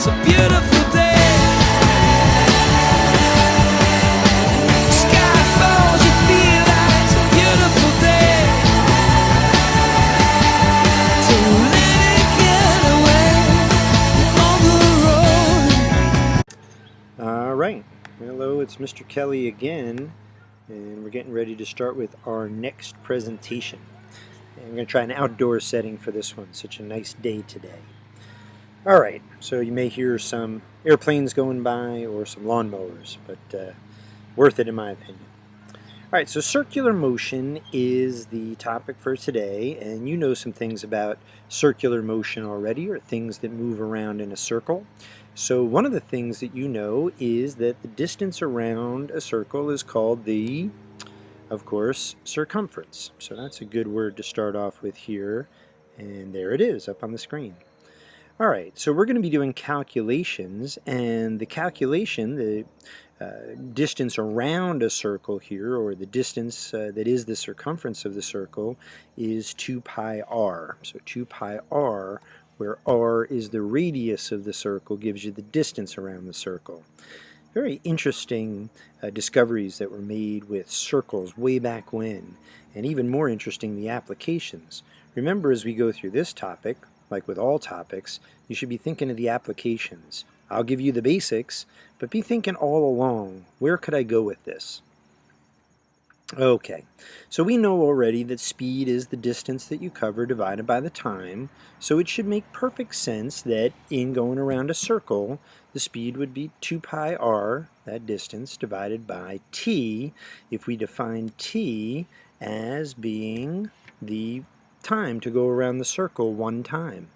it's a beautiful day. Sky falls, you feel like it's a beautiful day. So let it get away on the road. All right. Hello, it's Mr. Kelly again, and we're getting ready to start with our next presentation. And I'm going to try an outdoor setting for this one. Such a nice day today. All right, so you may hear some airplanes going by or some lawnmowers, but worth it in my opinion. All right, so circular motion is the topic for today, and you know some things about circular motion already, or things that move around in a circle. So one of the things that you know is that the distance around a circle is called the, of course, circumference. So that's a good word to start off with here, and there it is up on the screen. All right, so we're going to be doing calculations, and the calculation, the distance around a circle here, or the distance that is the circumference of the circle, is 2 pi r. So 2 pi r, where r is the radius of the circle, gives you the distance around the circle. Very interesting discoveries that were made with circles way back when, and even more interesting, the applications. Remember, as we go through this topic, like with all topics, you should be thinking of the applications. I'll give you the basics, but be thinking all along, where could I go with this? Okay, so we know already that speed is the distance that you cover divided by the time, so it should make perfect sense that in going around a circle, the speed would be 2 pi r, that distance, divided by t, if we define t as being the time to go around the circle one time.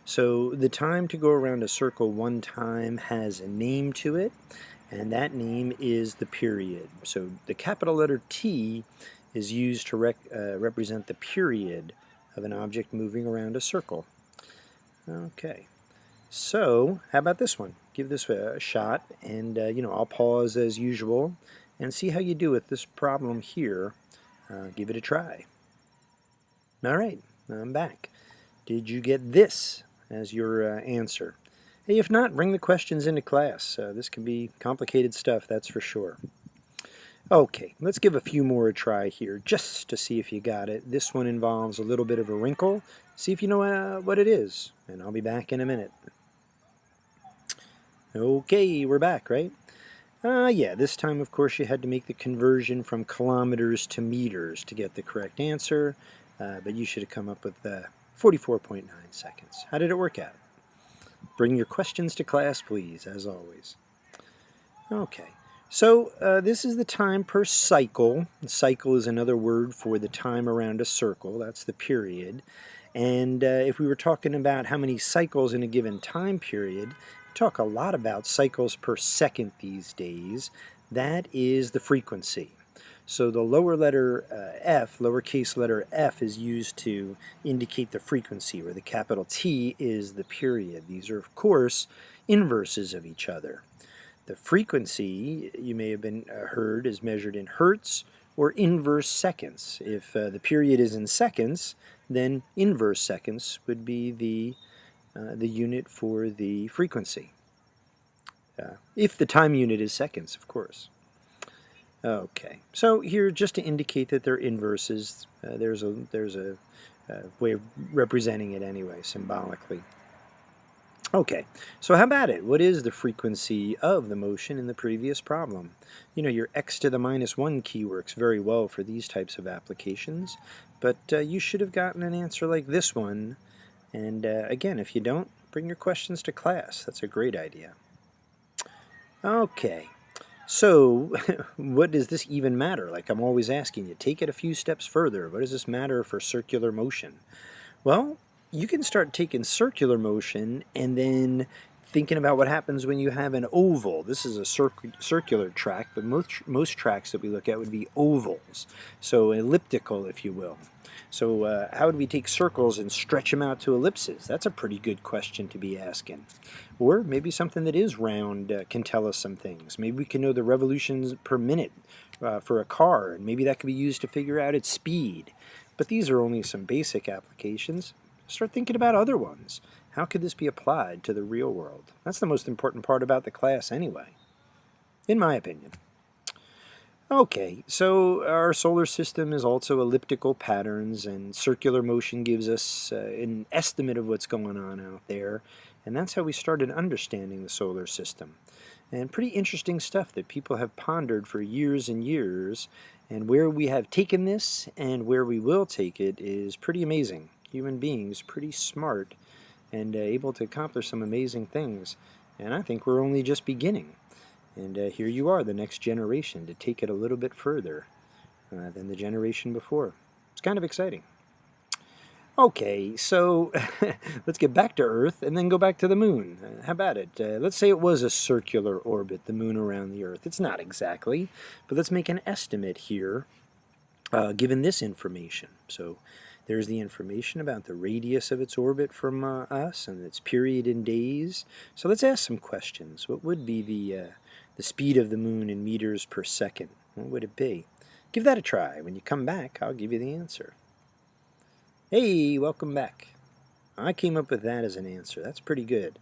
So the time to go around a circle one time has a name to it, and that name is the period. So the capital letter T is used to represent the period of an object moving around a circle. Okay, so how about this one? Give this a shot, and I'll pause as usual and see how you do with this problem here. Give it a try. All right, I'm back. Did you get this as your answer? Hey, if not, bring the questions into class. This can be complicated stuff, that's for sure. Okay, let's give a few more a try here, just to see if you got it. This one involves a little bit of a wrinkle. See if you know what it is, and I'll be back in a minute. Okay, we're back, right? Yeah, this time, of course, you had to make the conversion from kilometers to meters to get the correct answer, but you should have come up with 44.9 seconds. How did it work out? Bring your questions to class, please, as always. Okay, so this is the time per cycle. Cycle is another word for the time around a circle. That's the period. And if we were talking about how many cycles in a given time period, we talk a lot about cycles per second these days. That is the frequency. So the lower letter f, lowercase letter f, is used to indicate the frequency, where the capital T is the period. These are, of course, inverses of each other. The frequency, you may have been heard, is measured in hertz or inverse seconds. If the period is in seconds, then inverse seconds would be the unit for the frequency. If the time unit is seconds, of course. Okay, so here, just to indicate that they're inverses, there's a way of representing it anyway, symbolically. Okay, so how about it? What is the frequency of the motion in the previous problem? You know, your x to the minus 1 key works very well for these types of applications, but you should have gotten an answer like this one. And again, if you don't, bring your questions to class. That's a great idea. Okay. So, what does this even matter? Like I'm always asking you, take it a few steps further. What does this matter for circular motion? Well, you can start taking circular motion and then thinking about what happens when you have an oval. This is a circular track, but most tracks that we look at would be ovals. So elliptical, if you will. So how would we take circles and stretch them out to ellipses? That's a pretty good question to be asking. Or maybe something that is round can tell us some things. Maybe we can know the revolutions per minute for a car, and maybe that could be used to figure out its speed. But these are only some basic applications. Start thinking about other ones. How could this be applied to the real world? That's the most important part about the class anyway, in my opinion. Okay, so our solar system is also elliptical patterns, and circular motion gives us an estimate of what's going on out there, and that's how we started understanding the solar system. And pretty interesting stuff that people have pondered for years and years, and where we have taken this and where we will take it is pretty amazing. Human beings pretty smart and able to accomplish some amazing things, and I think we're only just beginning. And here you are, the next generation, to take it a little bit further than the generation before. It's kind of exciting. Okay, so let's get back to Earth and then go back to the Moon. How about it? Let's say it was a circular orbit, the Moon around the Earth. It's not exactly, but let's make an estimate here given this information. So there's the information about the radius of its orbit from us and its period in days. So let's ask some questions. What would be the speed of the Moon in meters per second? What would it be? Give that a try. When you come back, I'll give you the answer. Hey, welcome back. I came up with that as an answer. That's pretty good.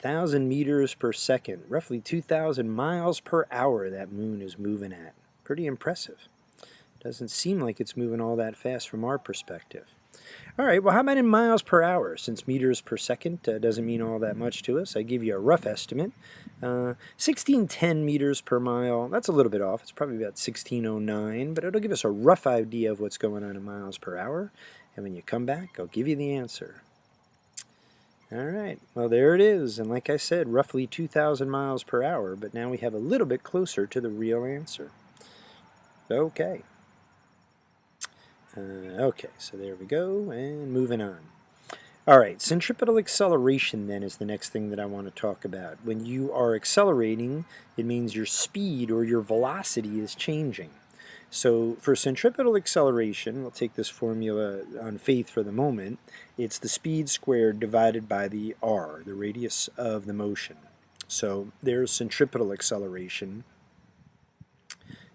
1,000 meters per second, roughly 2,000 miles per hour that Moon is moving at. Pretty impressive. Doesn't seem like it's moving all that fast from our perspective. All right, well, how about in miles per hour? Since meters per second doesn't mean all that much to us, I give you a rough estimate. 1610 meters per mile. That's a little bit off. It's probably about 1609, but it'll give us a rough idea of what's going on in miles per hour. And when you come back, I'll give you the answer. All right, well, there it is. And like I said, roughly 2,000 miles per hour, but now we have a little bit closer to the real answer. Okay. Okay, so there we go, and moving on. All right, centripetal acceleration then is the next thing that I want to talk about. When you are accelerating, it means your speed or your velocity is changing. So for centripetal acceleration, we'll take this formula on faith for the moment. It's the speed squared divided by the r, the radius of the motion. So there's centripetal acceleration,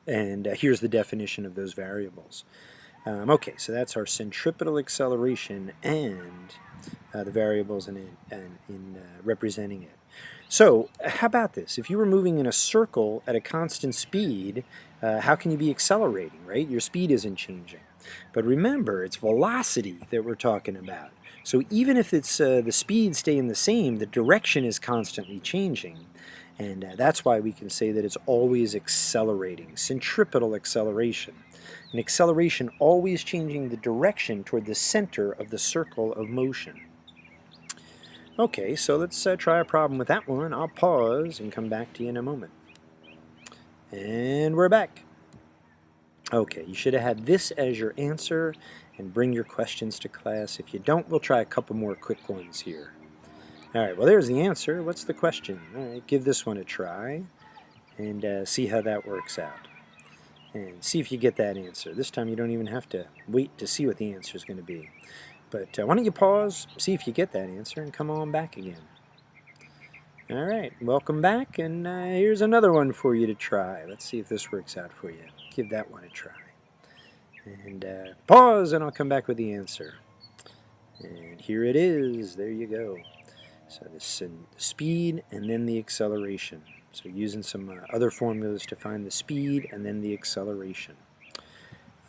and here's the definition of those variables. Okay, so that's our centripetal acceleration and the variables in representing it. So how about this? If you were moving in a circle at a constant speed, how can you be accelerating, right? Your speed isn't changing. But remember, it's velocity that we're talking about. So even if it's the speed staying the same, the direction is constantly changing. And that's why we can say that it's always accelerating, centripetal acceleration. An acceleration always changing the direction toward the center of the circle of motion. Okay, so let's try a problem with that one. I'll pause and come back to you in a moment. And we're back. Okay, you should have had this as your answer and bring your questions to class. If you don't, we'll try a couple more quick ones here. All right, well, there's the answer. What's the question? All right, give this one a try and see how that works out. And see if you get that answer. This time you don't even have to wait to see what the answer is going to be. But why don't you pause, see if you get that answer, and come on back again. All right, welcome back, and here's another one for you to try. Let's see if this works out for you. Give that one a try. And pause, and I'll come back with the answer. And here it is. There you go. So the speed and then the acceleration. So using some other formulas to find the speed and then the acceleration.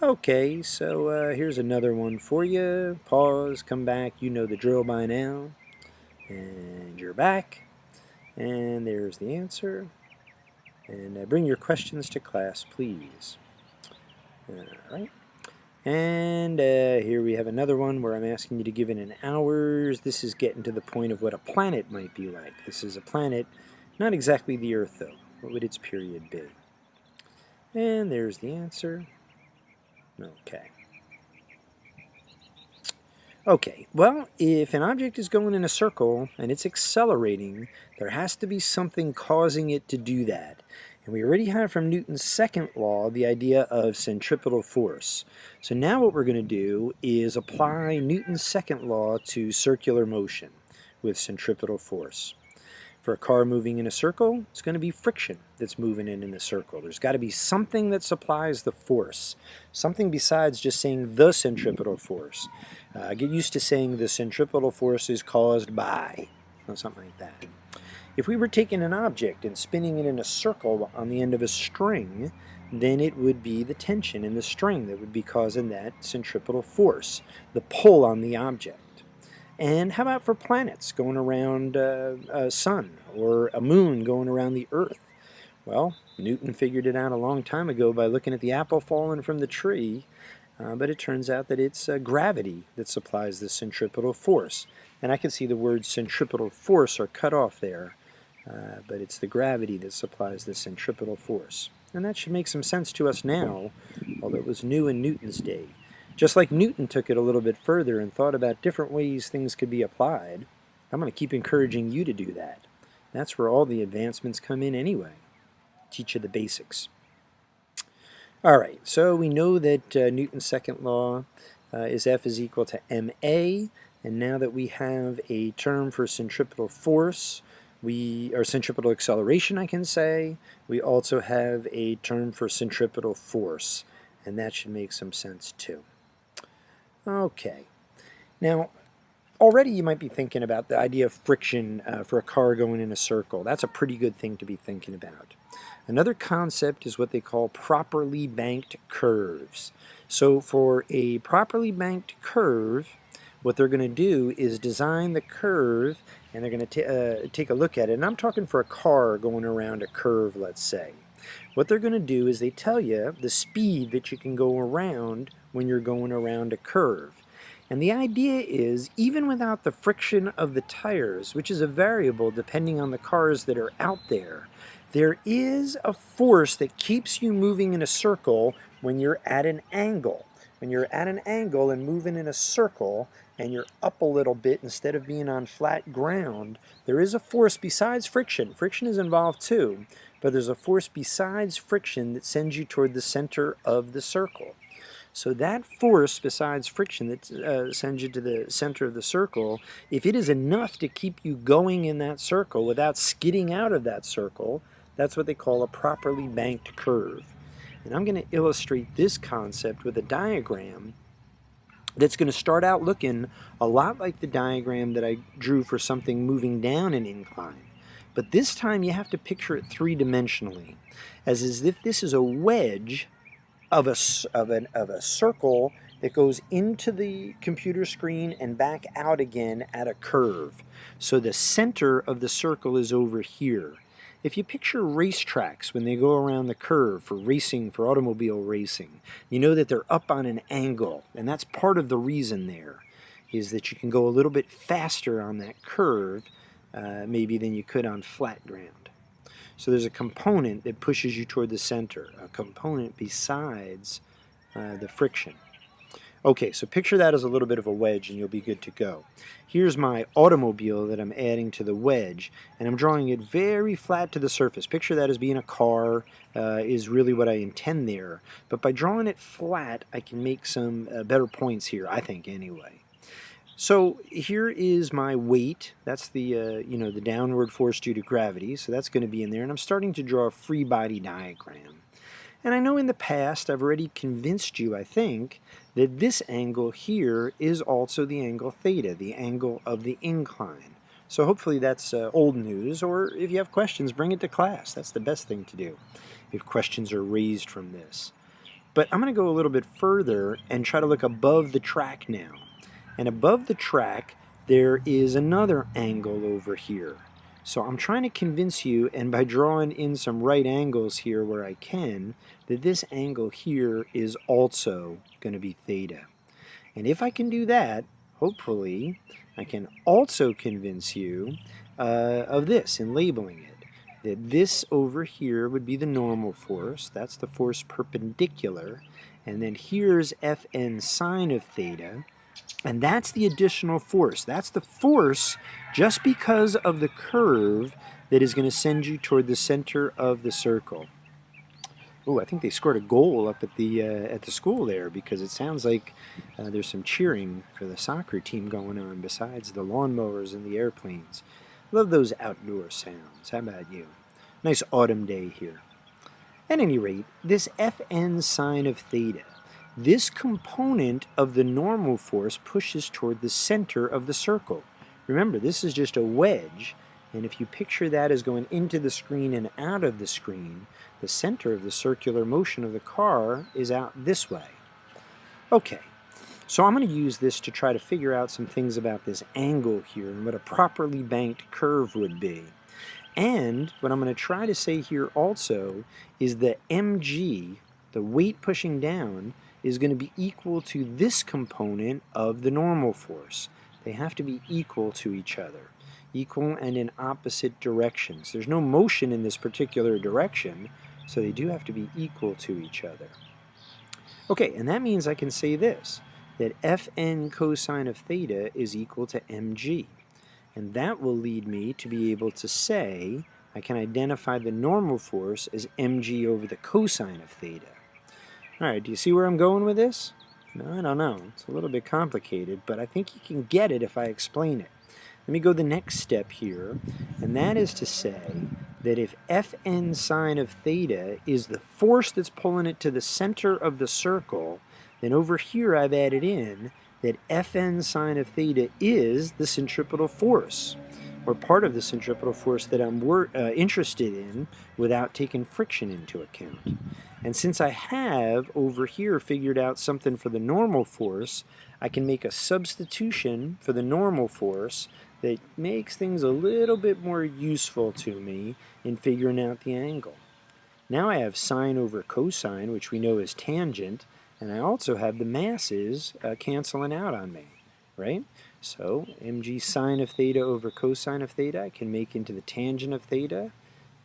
Okay, so here's another one for you. Pause, come back. You know the drill by now. And you're back. And there's the answer. And bring your questions to class, please. All right. And here we have another one where I'm asking you to give it in hours. This is getting to the point of what a planet might be like. This is a planet, not exactly the Earth, though. What would its period be? And there's the answer. Okay. Okay, well, if an object is going in a circle and it's accelerating, there has to be something causing it to do that. And we already have from Newton's second law the idea of centripetal force. So now what we're going to do is apply Newton's second law to circular motion with centripetal force. For a car moving in a circle, it's going to be friction that's moving it in a circle. There's got to be something that supplies the force, something besides just saying the centripetal force. Get used to saying the centripetal force is caused by, or something like that. If we were taking an object and spinning it in a circle on the end of a string, then it would be the tension in the string that would be causing that centripetal force, the pull on the object. And how about for planets going around a sun or a moon going around the Earth? Well, Newton figured it out a long time ago by looking at the apple falling from the tree, but it turns out that it's gravity that supplies the centripetal force. And I can see the words centripetal force are cut off there, but it's the gravity that supplies the centripetal force. And that should make some sense to us now, although it was new in Newton's day. Just like Newton took it a little bit further and thought about different ways things could be applied, I'm going to keep encouraging you to do that. That's where all the advancements come in anyway. Teach you the basics. All right, so we know that Newton's second law is F is equal to ma, and now that we have a term for centripetal force, or centripetal acceleration, I can say, we also have a term for centripetal force, and that should make some sense too. Okay, now already you might be thinking about the idea of friction for a car going in a circle. That's a pretty good thing to be thinking about. Another concept is what they call properly banked curves. So for a properly banked curve, what they're going to do is design the curve, and they're going to take a look at it. And I'm talking for a car going around a curve, let's say. What they're going to do is they tell you the speed that you can go around when you're going around a curve. And the idea is, even without the friction of the tires, which is a variable depending on the cars that are out there is a force that keeps you moving in a circle when you're at an angle. When you're at an angle and moving in a circle, and you're up a little bit instead of being on flat ground, there is a force besides friction. Friction is involved too, but there's a force besides friction that sends you toward the center of the circle. So that force besides friction that sends you to the center of the circle, if it is enough to keep you going in that circle without skidding out of that circle, that's what they call a properly banked curve. And I'm going to illustrate this concept with a diagram that's going to start out looking a lot like the diagram that I drew for something moving down an incline. But this time you have to picture it three-dimensionally, as if this is a wedge of a circle that goes into the computer screen and back out again at a curve. So the center of the circle is over here. If you picture racetracks when they go around the curve for racing, for automobile racing, you know that they're up on an angle, and that's part of the reason there, is that you can go a little bit faster on that curve maybe than you could on flat ground. So there's a component that pushes you toward the center, a component besides the friction. Okay, so picture that as a little bit of a wedge and you'll be good to go. Here's my automobile that I'm adding to the wedge, and I'm drawing it very flat to the surface. Picture that as being a car is really what I intend there. But by drawing it flat, I can make some better points here, I think anyway. So here is my weight. That's the the downward force due to gravity. So that's going to be in there, and I'm starting to draw a free body diagram. And I know in the past I've already convinced you, I think, that this angle here is also the angle theta, the angle of the incline. So hopefully that's old news, or if you have questions, bring it to class. That's the best thing to do if questions are raised from this. But I'm going to go a little bit further and try to look above the track now. And above the track, there is another angle over here. So I'm trying to convince you, and by drawing in some right angles here where I can, that this angle here is also going to be theta. And if I can do that, hopefully, I can also convince you of this in labeling it. That this over here would be the normal force. That's the force perpendicular. And then here's Fn sine of theta. And that's the additional force. That's the force just because of the curve that is going to send you toward the center of the circle. Oh, I think they scored a goal up at the school there, because it sounds like there's some cheering for the soccer team going on besides the lawnmowers and the airplanes. Love those outdoor sounds. How about you? Nice autumn day here. At any rate, this Fn sine of theta, this component of the normal force pushes toward the center of the circle. Remember, this is just a wedge, and if you picture that as going into the screen and out of the screen, the center of the circular motion of the car is out this way. Okay, so I'm going to use this to try to figure out some things about this angle here and what a properly banked curve would be. And what I'm going to try to say here also is that mg, the weight pushing down, is going to be equal to this component of the normal force. They have to be equal to each other, equal and in opposite directions. There's no motion in this particular direction, so they do have to be equal to each other. Okay, and that means I can say this, that Fn cosine of theta is equal to mg. And that will lead me to be able to say I can identify the normal force as mg over the cosine of theta. Alright, do you see where I'm going with this? No, I don't know. It's a little bit complicated, but I think you can get it if I explain it. Let me go the next step here, and that is to say that if Fn sine of theta is the force that's pulling it to the center of the circle, then over here I've added in that Fn sine of theta is the centripetal force, or part of the centripetal force that I'm interested in without taking friction into account. And since I have over here figured out something for the normal force, I can make a substitution for the normal force that makes things a little bit more useful to me in figuring out the angle. Now I have sine over cosine, which we know is tangent, and I also have the masses canceling out on me, right? So mg sine of theta over cosine of theta I can make into the tangent of theta.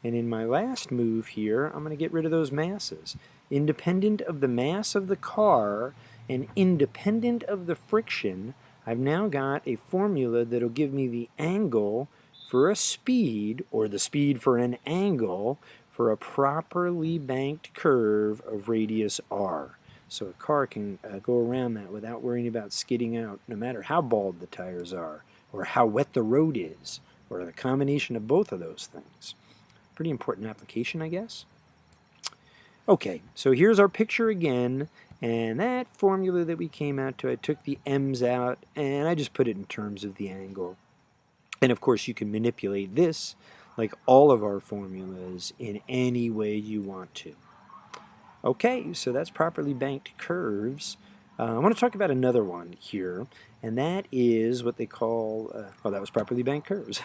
And in my last move here, I'm going to get rid of those masses. Independent of the mass of the car and independent of the friction, I've now got a formula that will give me the angle for a speed, or the speed for an angle, for a properly banked curve of radius r. So a car can go around that without worrying about skidding out, no matter how bald the tires are, or how wet the road is, or the combination of both of those things. Pretty important application, I guess. Okay, so here's our picture again, and that formula that we came out to, I took the m's out, and I just put it in terms of the angle. And of course, you can manipulate this, like all of our formulas, in any way you want to. Okay, so that's properly banked curves. I want to talk about another one here, and that is what they call, that was properly banked curves.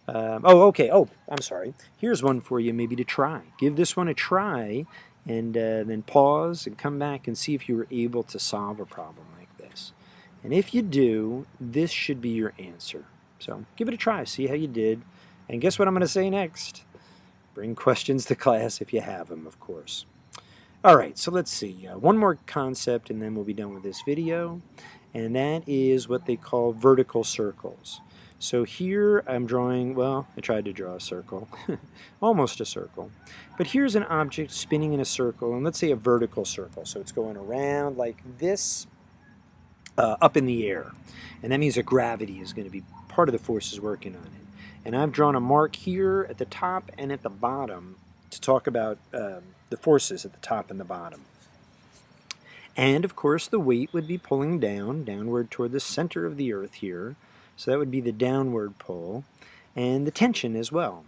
I'm sorry. Here's one for you maybe to try. Give this one a try, and then pause and come back and see if you were able to solve a problem like this. And if you do, this should be your answer. So give it a try, see how you did. And guess what I'm going to say next? Bring questions to class if you have them, of course. All right, so let's see. One more concept and then we'll be done with this video, and that is what they call vertical circles. So here I'm drawing, well, I tried to draw a circle, almost a circle. But here's an object spinning in a circle, and let's say a vertical circle. So it's going around like this, up in the air. And that means that gravity is going to be part of the forces working on it. And I've drawn a mark here at the top and at the bottom to talk about the forces at the top and the bottom. And of course the weight would be pulling downward toward the center of the earth here. So that would be the downward pull, and the tension as well.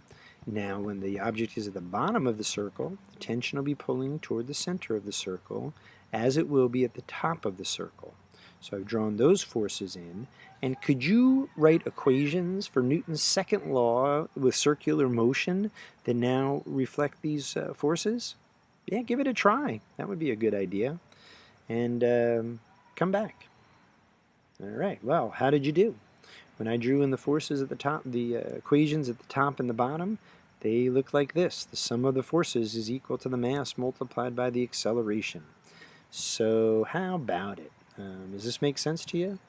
Now when the object is at the bottom of the circle, the tension will be pulling toward the center of the circle, as it will be at the top of the circle. So I've drawn those forces in. And could you write equations for Newton's second law with circular motion that now reflect these forces? Yeah, give it a try. That would be a good idea. And come back. All right, well, how did you do? When I drew in the forces at the top, the equations at the top and the bottom, they look like this. The sum of the forces is equal to the mass multiplied by the acceleration. So how about it? Does this make sense to you?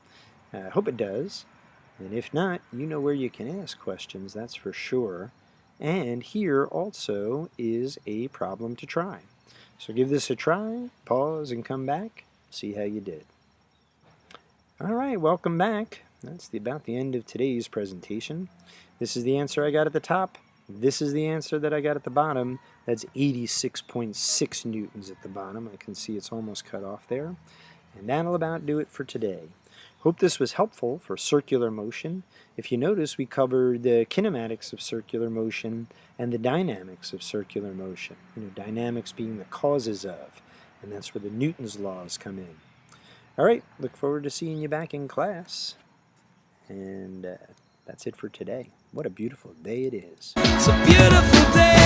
I hope it does. And if not, you know where you can ask questions, that's for sure. And here also is a problem to try. So give this a try, pause and come back, see how you did. All right, welcome back. That's about the end of today's presentation. This is the answer I got at the top. This is the answer that I got at the bottom. That's 86.6 newtons at the bottom. I can see it's almost cut off there. And that'll about do it for today. Hope this was helpful for circular motion. If you notice, we covered the kinematics of circular motion and the dynamics of circular motion. Dynamics being the causes of, and that's where the Newton's laws come in. All right, look forward to seeing you back in class. And that's it for today. What a beautiful day it is. It's a beautiful day.